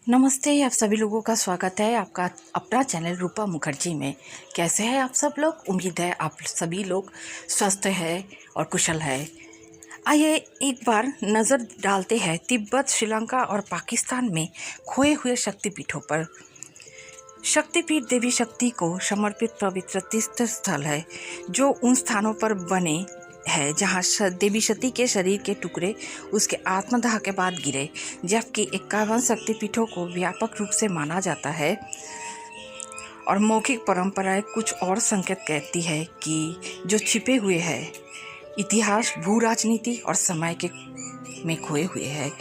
नमस्ते, आप सभी लोगों का स्वागत है आपका अपना चैनल रूपा मुखर्जी में। कैसे हैं आप सब लोग? उम्मीद है आप सभी लोग स्वस्थ हैं और कुशल है। आइए एक बार नज़र डालते हैं तिब्बत, श्रीलंका और पाकिस्तान में खोए हुए शक्तिपीठों पर। शक्तिपीठ देवी शक्ति को समर्पित पवित्र तीर्थ स्थल है जो उन स्थानों पर बने है जहाँ देवी सती के शरीर के टुकड़े उसके आत्मदाह के बाद गिरे, जबकि 51 शक्तिपीठों को व्यापक रूप से माना जाता है। और मौखिक परंपराएं कुछ और संकेत कहती है कि जो छिपे हुए हैं इतिहास, भू राजनीति और समय के में खोए हुए हैं।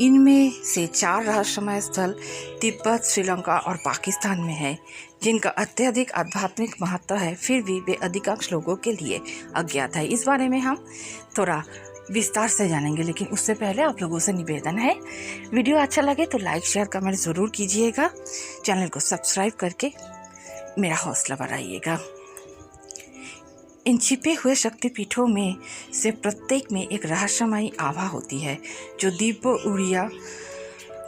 इनमें से 4 रहस्यमय स्थल तिब्बत, श्रीलंका और पाकिस्तान में है, जिनका अत्यधिक आध्यात्मिक महत्व है, फिर भी वे अधिकांश लोगों के लिए अज्ञात है। इस बारे में हम थोड़ा विस्तार से जानेंगे, लेकिन उससे पहले आप लोगों से निवेदन है, वीडियो अच्छा लगे तो लाइक, शेयर, कमेंट ज़रूर कीजिएगा। चैनल को सब्सक्राइब करके मेरा हौसला बढ़ाइएगा। इन छिपे हुए शक्तिपीठों में से प्रत्येक में एक रहस्यमयी आभा होती है जो दिव्य ऊर्जा,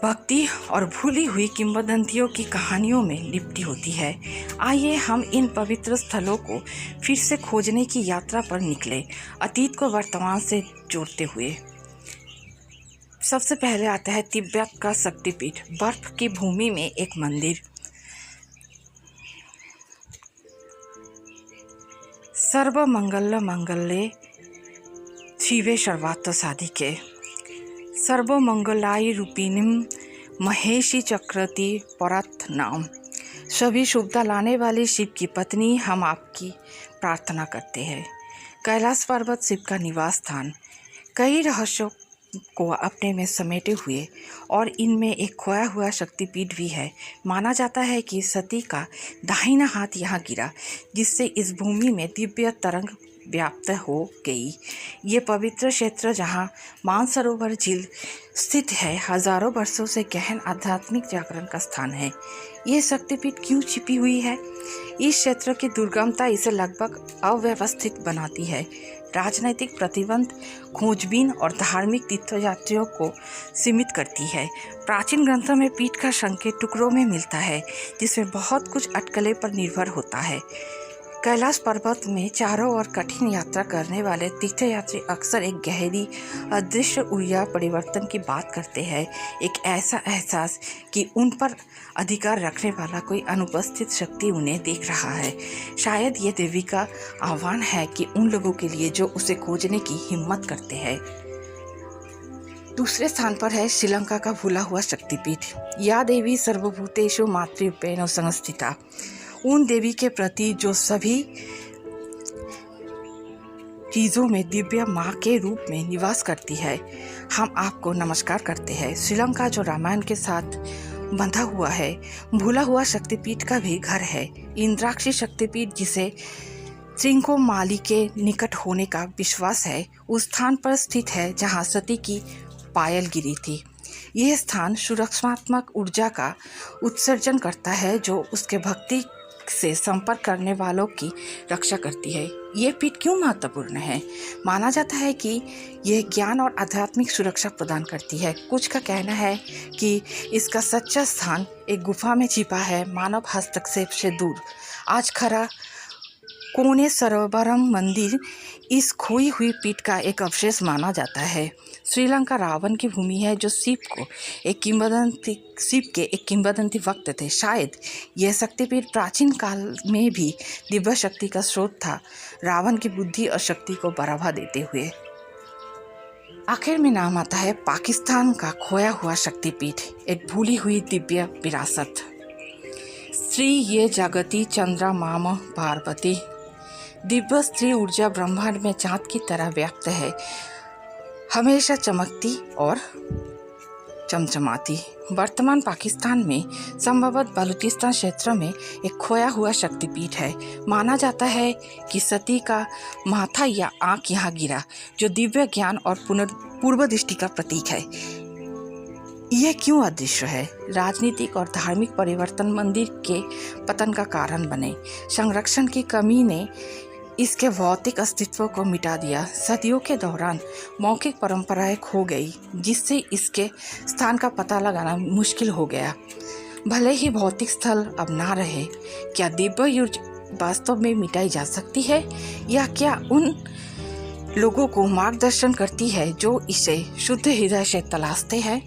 भक्ति और भूली हुई किंवदंतियों की कहानियों में लिपटी होती है। आइए हम इन पवित्र स्थलों को फिर से खोजने की यात्रा पर निकले, अतीत को वर्तमान से जोड़ते हुए। सबसे पहले आता है तिब्बत का शक्तिपीठ, बर्फ की भूमि में एक मंदिर। सर्वमंगल मांगल्ये शिवे सर्वार्थ साधिके सर्वमंगलाय रूपिणीं महेशी चक्रवर्ती परात नाम। सभी शुभता लाने वाली शिव की पत्नी, हम आपकी प्रार्थना करते हैं। कैलाश पर्वत शिव का निवास स्थान, कई रहस्यों को अपने में समेटे हुए और इनमें एक खोया हुआ शक्तिपीठ भी है। माना जाता है कि सती का दाहिना हाथ यहाँ गिरा, जिससे इस भूमि में दिव्य तरंग व्याप्त हो गई। ये पवित्र क्षेत्र जहाँ मानसरोवर झील स्थित है, हजारों वर्षों से गहन आध्यात्मिक जागरण का स्थान है। ये शक्तिपीठ क्यों छिपी हुई है? इस क्षेत्र की दुर्गमता इसे लगभग अव्यवस्थित बनाती है। राजनैतिक प्रतिबंध खोजबीन और धार्मिक तीर्थयात्रियों को सीमित करती है। प्राचीन ग्रंथों में पीठ का संकेत टुकड़ों में मिलता है, जिसमें बहुत कुछ अटकलें पर निर्भर होता है। कैलाश पर्वत में चारों ओर कठिन यात्रा करने वाले तीर्थयात्री अक्सर एक गहरी अदृश्य ऊर्जा परिवर्तन की बात करते हैं, एक ऐसा एहसास कि उन पर अधिकार रखने वाला कोई अनुपस्थित शक्ति उन्हें देख रहा है। शायद ये देवी का आह्वान है कि उन लोगों के लिए जो उसे खोजने की हिम्मत करते हैं। दूसरे स्थान पर है श्रीलंका का भूला हुआ शक्तिपीठ, या देवी सर्वभूतेषु मातृरूपेण संस्थिता। उन देवी के प्रति जो सभी चीज़ों में दिव्य माँ के रूप में निवास करती है, हम आपको नमस्कार करते हैं। श्रीलंका जो रामायण के साथ बंधा हुआ है, भूला हुआ शक्तिपीठ का भी घर है। इंद्राक्षी शक्तिपीठ, जिसे त्रिंकोमाली के निकट होने का विश्वास है, उस स्थान पर स्थित है जहाँ सती की पायल गिरी थी। यह स्थान सुरक्षात्मक ऊर्जा का उत्सर्जन करता है जो उसके भक्ति से संपर्क करने वालों की रक्षा करती है। ये पीठ क्यों महत्वपूर्ण है? माना जाता है कि यह ज्ञान और आध्यात्मिक सुरक्षा प्रदान करती है। कुछ का कहना है कि इसका सच्चा स्थान एक गुफा में छिपा है, मानव हस्तक्षेप से दूर। आज खरा कोने सरोवरम मंदिर इस खोई हुई पीठ का एक अवशेष माना जाता है। श्रीलंका रावण की भूमि है जो शिव के एक किंवदंती वक्त थे। शायद यह शक्तिपीठ प्राचीन काल में भी दिव्य शक्ति का स्रोत था, रावण की बुद्धि और शक्ति को बढ़ावा देते हुए। आखिर में नाम आता है पाकिस्तान का खोया हुआ शक्तिपीठ, एक भूली हुई दिव्य विरासत। श्री ये जागती चंद्रा माम पार्वती, दिव्य स्त्री ऊर्जा ब्रह्मांड में चाँद की तरह व्याप्त है, हमेशा चमकती और चमचमाती। वर्तमान पाकिस्तान में संभवतः बलूचिस्तान क्षेत्र में एक खोया हुआ शक्तिपीठ है। माना जाता है कि सती का माथा या आँख यहाँ गिरा, जो दिव्य ज्ञान और पूर्व दृष्टि का प्रतीक है। यह क्यों अदृश्य है? राजनीतिक और धार्मिक परिवर्तन मंदिर के पतन का कारण बने। संरक्षण की कमी ने इसके भौतिक अस्तित्व को मिटा दिया। सदियों के दौरान मौखिक परंपराएं खो गई, जिससे इसके स्थान का पता लगाना मुश्किल हो गया। भले ही भौतिक स्थल अब ना रहे, क्या दिव्य ऊर्जा वास्तव में मिटाई जा सकती है, या क्या उन लोगों को मार्गदर्शन करती है जो इसे शुद्ध हृदय से तलाशते हैं?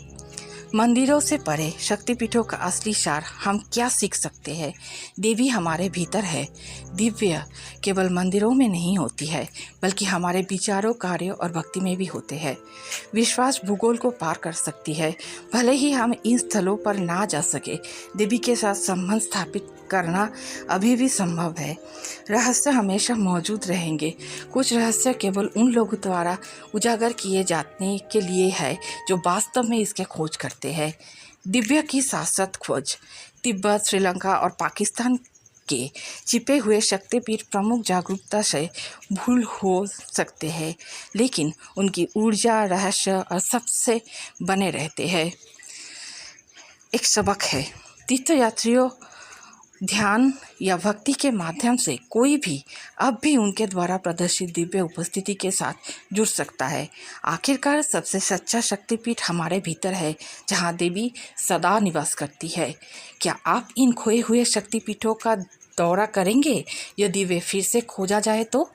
मंदिरों से परे शक्तिपीठों का असली सार हम क्या सीख सकते हैं? देवी हमारे भीतर है। दिव्य केवल मंदिरों में नहीं होती है, बल्कि हमारे विचारों, कार्यों और भक्ति में भी होते हैं। विश्वास भूगोल को पार कर सकती है। भले ही हम इन स्थलों पर ना जा सके, देवी के साथ संबंध स्थापित करना अभी भी संभव है। रहस्य हमेशा मौजूद रहेंगे। कुछ रहस्य केवल उन लोगों द्वारा उजागर किए जाने के लिए है जो वास्तव में इसके खोज करते हैं। दिव्य की शाश्वत खोज। तिब्बत, श्रीलंका और पाकिस्तान के छिपे हुए शक्तिपीठ प्रमुख जागरूकता से भूल हो सकते हैं, लेकिन उनकी ऊर्जा, रहस्य और सबसे बने रहते हैं। एक सबक है, तीर्थयात्रियों, ध्यान या भक्ति के माध्यम से कोई भी अब भी उनके द्वारा प्रदर्शित दिव्य उपस्थिति के साथ जुड़ सकता है। आखिरकार सबसे सच्चा शक्तिपीठ हमारे भीतर है, जहाँ देवी सदा निवास करती है। क्या आप इन खोए हुए शक्तिपीठों का दौरा करेंगे यदि वे फिर से खोजा जाए तो?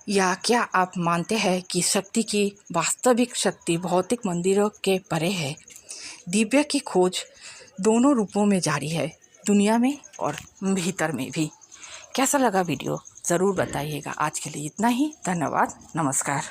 या क्या आप मानते हैं कि शक्ति की वास्तविक शक्ति भौतिक मंदिरों के परे है? दिव्य की खोज दोनों रूपों में जारी है, दुनिया में और भीतर में भी। कैसा लगा वीडियो ज़रूर बताइएगा। आज के लिए इतना ही। धन्यवाद। नमस्कार।